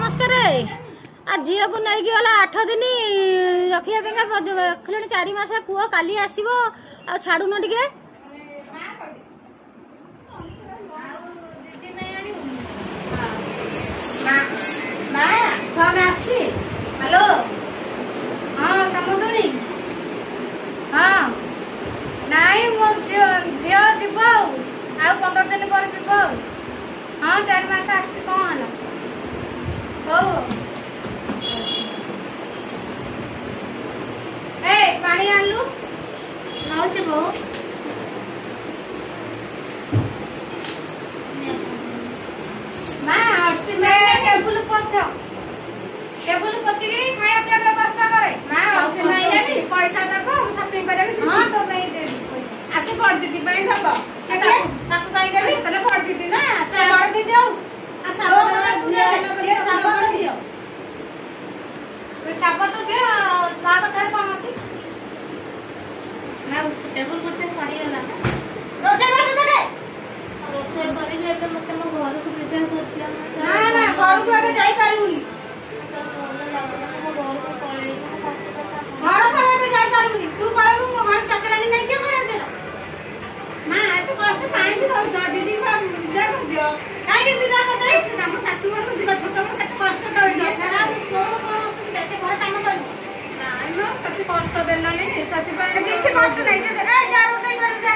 नमस्कार आ झील को नहीं गला 8 दिन रखिया रखिले 4 मास पुओ काली आसो आ छाड़ू न टिके हेलो हाँ समुद्री हाँ नाई मो झील जीव आ 15 दिन पर जीव हाँ 4 मास आस कौन हो ए पानी आलू नौचे बो मां हॉस्टल में टेबल पची के खाया पिया व्यवस्था करे मां हॉस्टल में आइलानी पैसा दबो हम शॉपिंग करे हां तो मैं दे देबो आके पड़ दीदी पई दबो ताकू काई देबी तले पड़ दीदी ना से पड़ दी जाऊ आ साबत दुनिया ये साबत दियो साबत दियो ता कथा कोन अछि ना टेबल पछे साड़ी गला रोसे बस दे रोसे करी ने तो मते मो घर को विदा कर दिया ना ना घर को आगे जाई पारुनी घर पर जाई पारुनी तू पळगु मो घर चचरानी नहीं के करे दे मां तो कष्ट काई भी दो जा दीदी सब विदा कर दियो काई के विदा कर दे हम सासू घर को जीवा छोटो को कते कष्ट दो जा सारा तो कोन असुविधा से घर काम कर नाई नो कते कष्ट देलनी सती पे किछ कष्ट नहीं जे ए जा रोसे कर जा